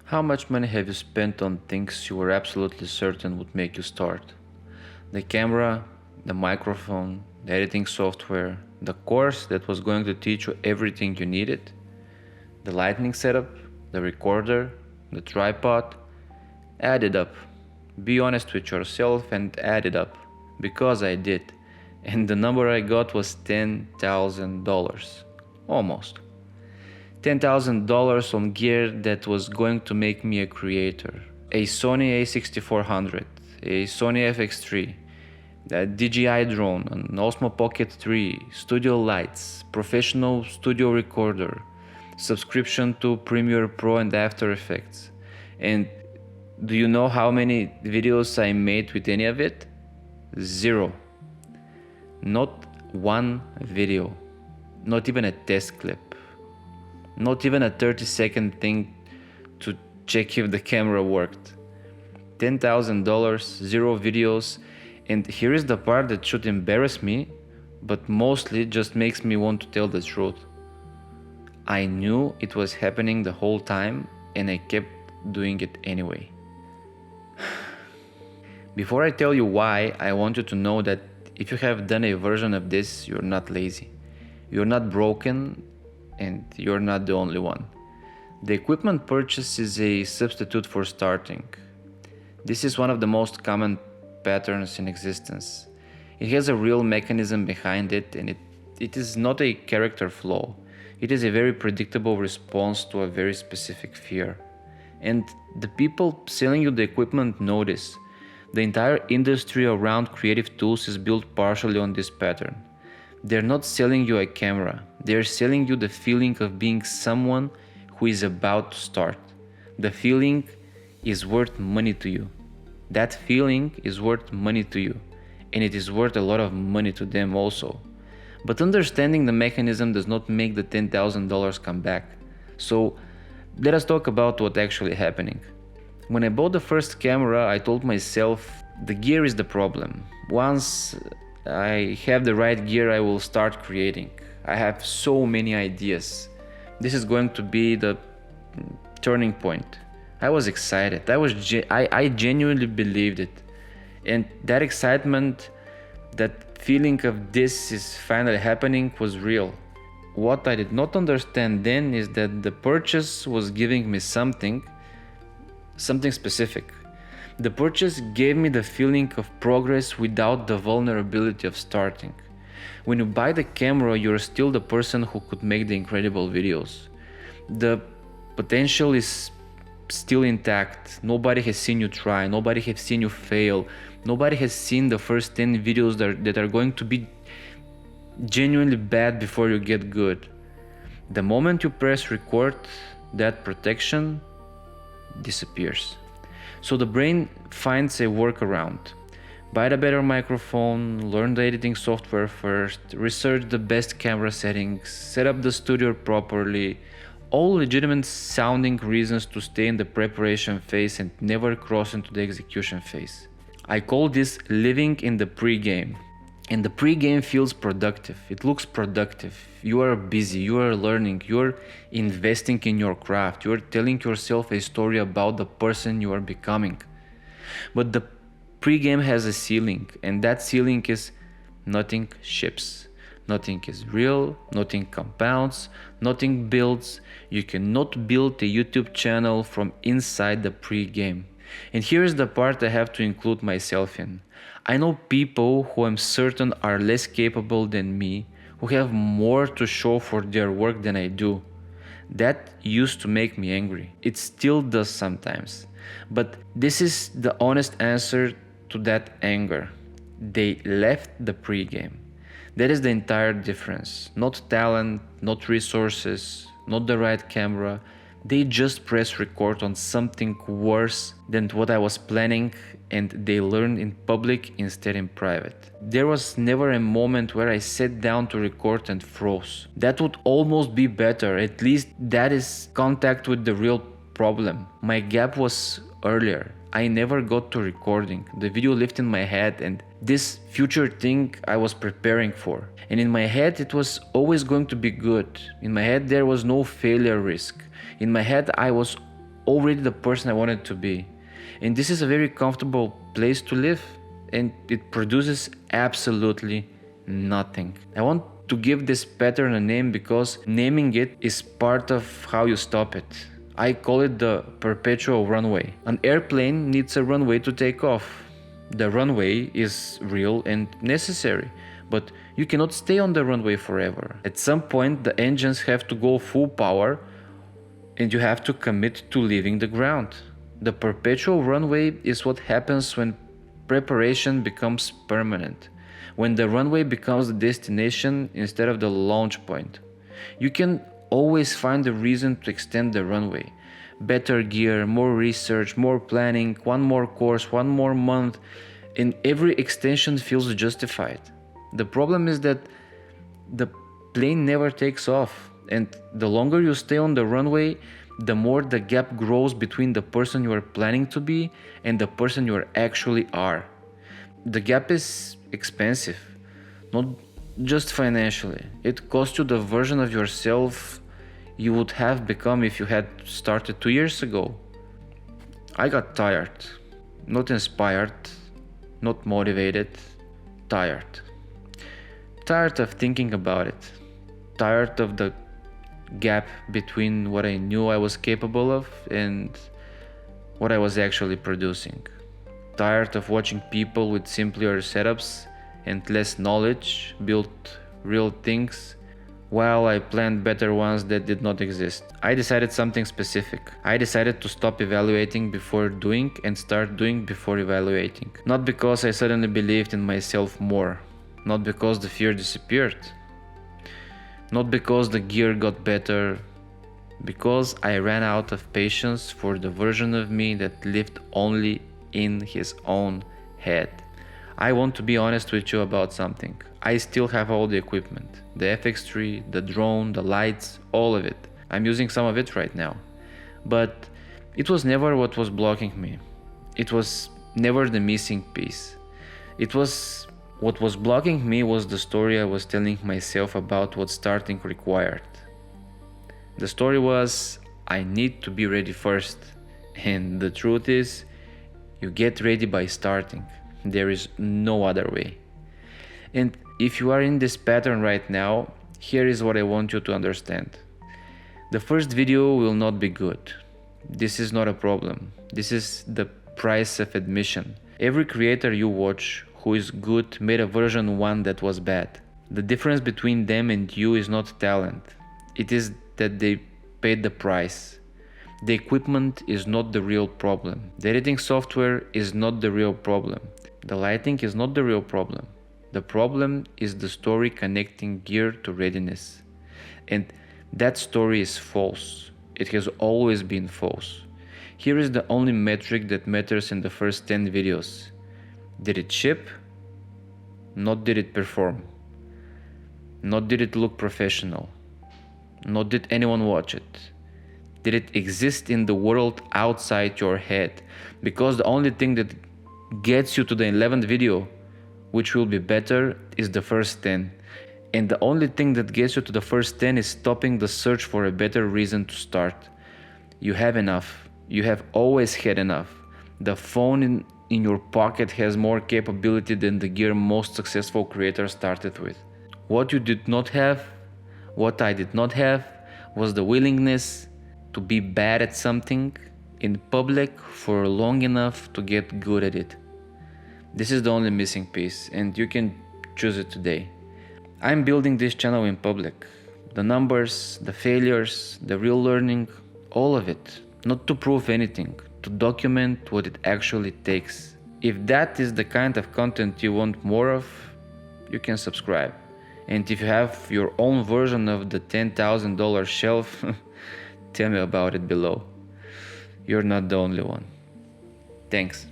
How much money have you spent on things you were absolutely certain would make you start? The camera, the microphone, the editing software, the course that was going to teach you everything you needed, the lighting setup, the recorder, the tripod. Add it up. Be honest with yourself and add it up. Because I did. And the number I got was $10,000. Almost. $10,000 on gear that was going to make me a creator. A Sony a6400, a Sony FX3, a DJI drone, an Osmo Pocket 3, studio lights, professional studio recorder, subscription to Premiere Pro and After Effects. And do you know how many videos I made with any of it? 0. Not one video. Not even a test clip. Not even a 30-second thing to check if the camera worked. $10,000, 0 videos, and here is the part that should embarrass me, but mostly just makes me want to tell the truth. I knew it was happening the whole time, and I kept doing it anyway. Before I tell you why, I want you to know that if you have done a version of this, you're not lazy. You're not broken, and you're not the only one. The equipment purchase is a substitute for starting. This is one of the most common patterns in existence. It has a real mechanism behind it, and it is not a character flaw. It is a very predictable response to a very specific fear. And the people selling you the equipment know this. The entire industry around creative tools is built partially on this pattern. They're not selling you a camera, they're selling you the feeling of being someone who is about to start. The feeling is worth money to you. That feeling is worth money to you, and it is worth a lot of money to them also. But understanding the mechanism does not make the $10,000 come back. So let us talk about what's actually happening. When I bought the first camera, I told myself the gear is the problem. Once I have the right gear, I will start creating. I have so many ideas. This is going to be the turning point. I was excited. I genuinely believed it. And that excitement, that feeling of this is finally happening was real. What I did not understand then is that the purchase was giving me something specific. The purchase gave me the feeling of progress without the vulnerability of starting. When you buy the camera, you're still the person who could make the incredible videos. The potential is still intact. Nobody has seen you try, nobody has seen you fail, nobody has seen the first 10 videos that are going to be genuinely bad before you get good. The moment you press record, that protection disappears. So the brain finds a workaround. Buy the better microphone, learn the editing software first, research the best camera settings, set up the studio properly. All legitimate sounding reasons to stay in the preparation phase and never cross into the execution phase. I call this living in the pre-game. And the pre-game feels productive, it looks productive. You are busy, you are learning, you are investing in your craft, you are telling yourself a story about the person you are becoming. But the pre-game has a ceiling, and that ceiling is nothing ships. Nothing is real, nothing compounds, nothing builds. You cannot build a YouTube channel from inside the pre-game. And here's the part I have to include myself in. I know people who I'm certain are less capable than me, who have more to show for their work than I do. That used to make me angry. It still does sometimes. But this is the honest answer to that anger. They left the pre-game. That is the entire difference. Not talent, not resources, not the right camera. They just press record on something worse than what I was planning, and they learned in public instead in private. There was never a moment where I sat down to record and froze. That would almost be better. At least that is contact with the real problem. My gap was earlier. I never got to recording. The video lived in my head, and this future thing I was preparing for. And in my head it was always going to be good. In my head there was no failure risk. In my head I was already the person I wanted to be. And this is a very comfortable place to live, and it produces absolutely nothing. I want to give this pattern a name because naming it is part of how you stop it. I call it the perpetual runway. An airplane needs a runway to take off. The runway is real and necessary, but you cannot stay on the runway forever. At some point, the engines have to go full power and you have to commit to leaving the ground. The perpetual runway is what happens when preparation becomes permanent, when the runway becomes the destination instead of the launch point. You can always find a reason to extend the runway. Better gear, more research, more planning, one more course, one more month, and every extension feels justified. The problem is that the plane never takes off, and the longer you stay on the runway, the more the gap grows between the person you are planning to be and the person you actually are. The gap is expensive, not just financially. It costs you the version of yourself you would have become if you had started 2 years ago. I got tired, not inspired, not motivated, tired. Tired of thinking about it, tired of the gap between what I knew I was capable of and what I was actually producing. Tired of watching people with simpler setups and less knowledge build real things while I planned better ones that did not exist. I decided something specific. I decided to stop evaluating before doing and start doing before evaluating. Not because I suddenly believed in myself more, not because the fear disappeared, not because the gear got better, because I ran out of patience for the version of me that lived only in his own head. I want to be honest with you about something. I still have all the equipment, the FX3, the drone, the lights, all of it. I'm using some of it right now. But it was never what was blocking me. It was never the missing piece. What was blocking me was the story I was telling myself about what starting required. The story was, I need to be ready first. And the truth is, you get ready by starting. There is no other way. And if you are in this pattern right now, here is what I want you to understand. The first video will not be good. This is not a problem. This is the price of admission. Every creator you watch who is good made a version 1 that was bad. The difference between them and you is not talent. It is that they paid the price. The equipment is not the real problem. The editing software is not the real problem. The lighting is not the real problem. The problem is the story connecting gear to readiness. And that story is false. It has always been false. Here is the only metric that matters in the first 10 videos. Did it ship? Not did it perform. Not did it look professional. Not did anyone watch it. Did it exist in the world outside your head? Because the only thing that gets you to the 11th video, which will be better, is the first 10. And the only thing that gets you to the first 10 is stopping the search for a better reason to start. You have enough. You have always had enough. The phone in your pocket has more capability than the gear most successful creators started with. What you did not have, what I did not have, was the willingness to be bad at something in public for long enough to get good at it. This is the only missing piece, and you can choose it today. I'm building this channel in public. The numbers, the failures, the real learning, all of it. Not to prove anything, to document what it actually takes. If that is the kind of content you want more of, you can subscribe. And if you have your own version of the $10,000 shelf, tell me about it below. You're not the only one. Thanks.